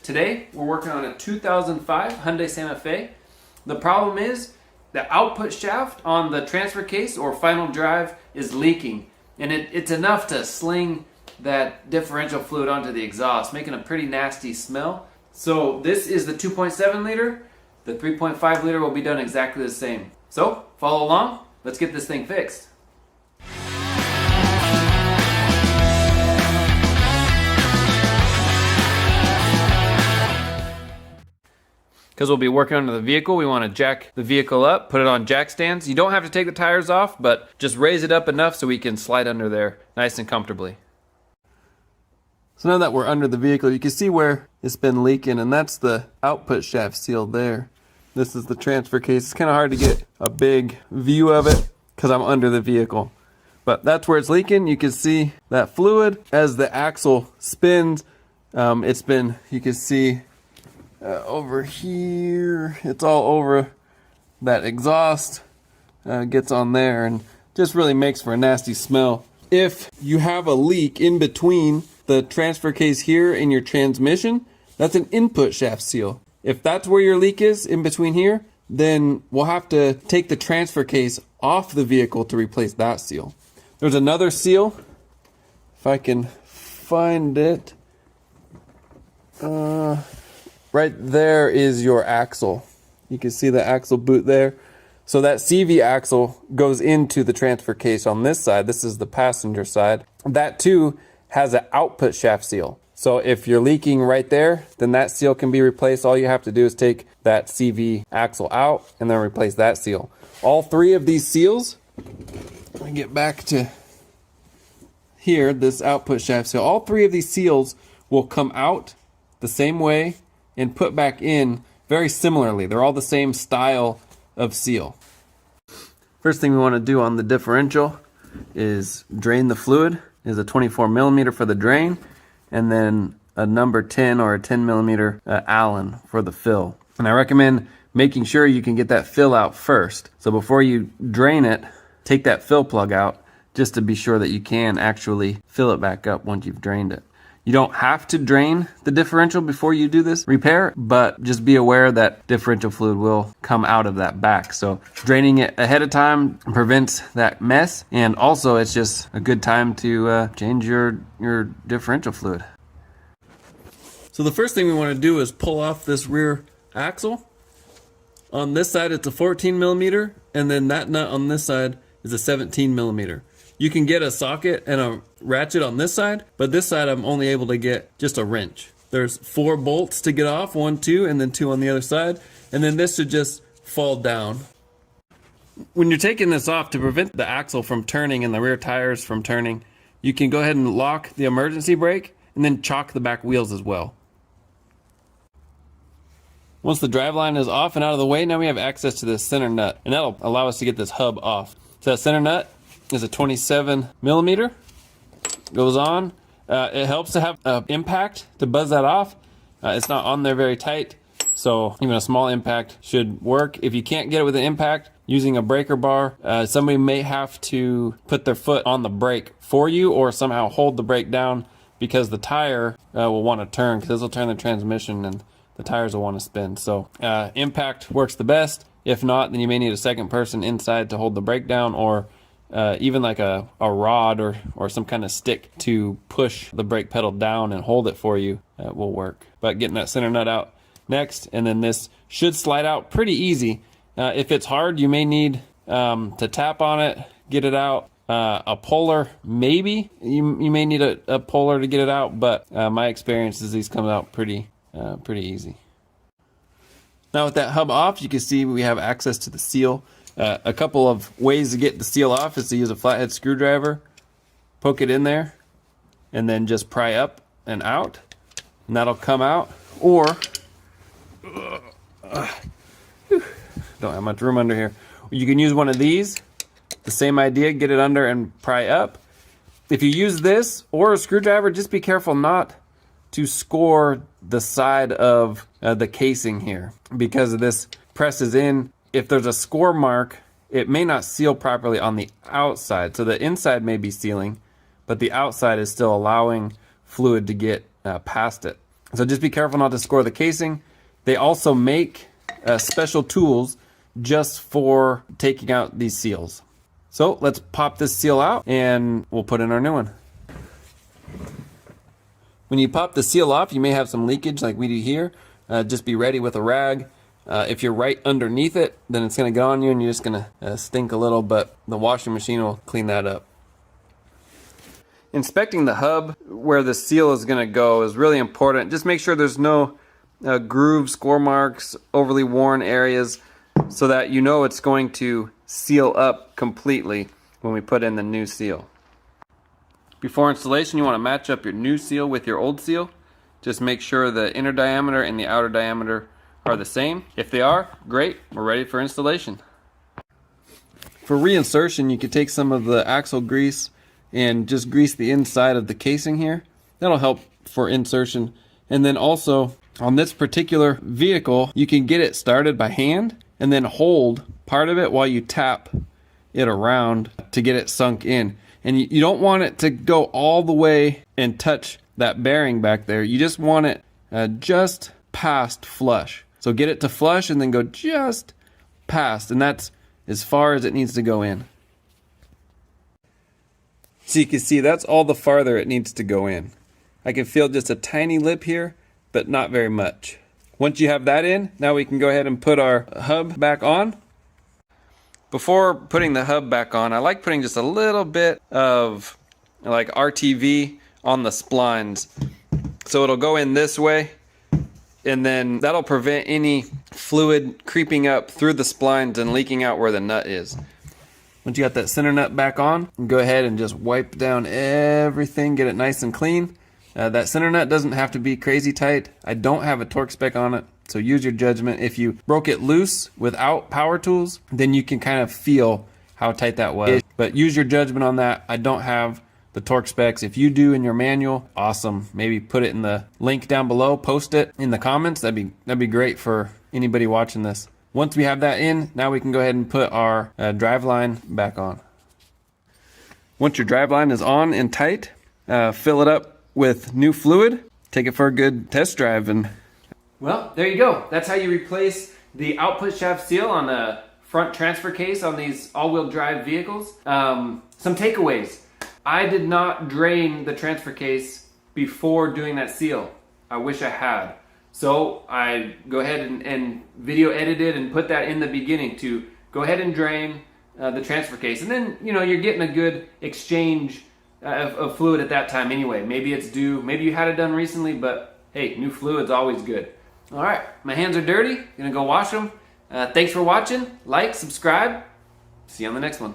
Today we're working on a 2005 Hyundai Santa Fe. The problem is the output shaft on the transfer case or final drive is leaking, and it's enough to sling that differential fluid onto the exhaust, making a pretty nasty smell. So this is the 2.7 liter. The 3.5 liter will be done exactly the same. So follow along, let's get this thing fixed. Because we'll be working under the vehicle, we want to jack the vehicle up, put it on jack stands. You don't have to take the tires off, but just raise it up enough so we can slide under there nice and comfortably. So now that we're under the vehicle, you can see where it's been leaking, and that's the output shaft seal there. This is the transfer case. It's kind of hard to get a big view of it because I'm under the vehicle. But that's where it's leaking. You can see that fluid as the axle spins. You can see over here, it's all over that exhaust, gets on there and just really makes for a nasty smell. If you have a leak in between the transfer case here and your transmission, that's an input shaft seal. If that's where your leak is in between here, then we'll have to take the transfer case off the vehicle to replace that seal. There's another seal, if I can find it. Right there is your axle. You can see the axle boot there. So that CV axle goes into the transfer case on this side. This is the passenger side. That too has an output shaft seal. So if you're leaking right there, then that seal can be replaced. All you have to do is take that CV axle out and then replace that seal. All three of these seals, let me get back to here, this output shaft seal. All three of these seals will come out the same way and put back in very similarly. They're all the same style of seal. First thing we want to do on the differential is drain the fluid. Is a 24 millimeter for the drain, and then a number 10 or a 10 millimeter Allen for the fill. And I recommend making sure you can get that fill out first. So before you drain it, take that fill plug out just to be sure that you can actually fill it back up once you've drained it. You don't have to drain the differential before you do this repair, but just be aware that differential fluid will come out of that back. So draining it ahead of time prevents that mess, and also it's just a good time to change your differential fluid. So the first thing we want to do is pull off this rear axle. On this side it's a 14 millimeter, and then that nut on this side is a 17 millimeter. You can get a socket and a ratchet on this side, but this side I'm only able to get just a wrench. There's 4 bolts to get off, 1, 2, and then 2 on the other side, and then this should just fall down. When you're taking this off, to prevent the axle from turning and the rear tires from turning, you can go ahead and lock the emergency brake and then chock the back wheels as well. Once the driveline is off and out of the way, now we have access to this center nut, and that'll allow us to get this hub off. So that center nut is a 27 millimeter. Goes on. It helps to have an impact to buzz that off. It's not on there very tight, so even a small impact should work. If you can't get it with an impact, using a breaker bar, somebody may have to put their foot on the brake for you or somehow hold the brake down, because the tire will want to turn, because this will turn the transmission and the tires will want to spin. So impact works the best. If not, then you may need a second person inside to hold the brake down, or even like a rod or some kind of stick to push the brake pedal down and hold it for you will work. But getting that center nut out next, and then this should slide out pretty easy. If it's hard, you may need to tap on it, get it out. A puller, maybe. You may need a puller to get it out, but my experience is these come out pretty easy. Now with that hub off, you can see we have access to the seal. A couple of ways to get the seal off is to use a flathead screwdriver, poke it in there, and then just pry up and out, and that'll come out. Or don't have much room under here. You can use one of these. The same idea, get it under and pry up. If you use this or a screwdriver, just be careful not to score the side of the casing here, because this presses in. If there's a score mark, it may not seal properly on the outside. So the inside may be sealing, but the outside is still allowing fluid to get past it. So just be careful not to score the casing. They also make special tools just for taking out these seals. So let's pop this seal out and we'll put in our new one. When you pop the seal off, you may have some leakage like we do here. Just be ready with a rag. If you're right underneath it, then it's going to get on you and you're just going to stink a little, but the washing machine will clean that up. Inspecting the hub where the seal is going to go is really important. Just make sure there's no grooves, score marks, overly worn areas, so that you know it's going to seal up completely when we put in the new seal. Before installation, you want to match up your new seal with your old seal. Just make sure the inner diameter and the outer diameter are the same. If they are, great, we're ready for installation. For reinsertion, you could take some of the axle grease and just grease the inside of the casing here. That'll help for insertion. And then also, on this particular vehicle, you can get it started by hand and then hold part of it while you tap it around to get it sunk in. And you don't want it to go all the way and touch that bearing back there. You just want it just past flush. So get it to flush and then go just past, and that's as far as it needs to go in. So you can see that's all the farther it needs to go in. I can feel just a tiny lip here, but not very much. Once you have that in, now we can go ahead and put our hub back on. Before putting the hub back on, I like putting just a little bit of like RTV on the splines. So it'll go in this way, and then that'll prevent any fluid creeping up through the splines and leaking out where the nut is. Once you got that center nut back on, go ahead and just wipe down everything, get it nice and clean. That center nut doesn't have to be crazy tight. I don't have a torque spec on it, so use your judgment. If you broke it loose without power tools, then you can kind of feel how tight that was. But use your judgment on that. I don't have the torque specs. If you do in your manual, awesome. Maybe put it in the link down below, post it in the comments. That'd be great for anybody watching this. Once we have that in, now we can go ahead and put our driveline back on. Once your driveline is on and tight, fill it up with new fluid. Take it for a good test drive. And well, there you go. That's how you replace the output shaft seal on the front transfer case on these all-wheel drive vehicles. Some takeaways. I did not drain the transfer case before doing that seal. I wish I had. So I go ahead and video edited and put that in the beginning to go ahead and drain the transfer case. And then, you know, you're getting a good exchange of fluid at that time anyway. Maybe it's due, maybe you had it done recently, but hey, new fluid's always good. All right, my hands are dirty. Gonna go wash them. Thanks for watching. Like, subscribe. See you on the next one.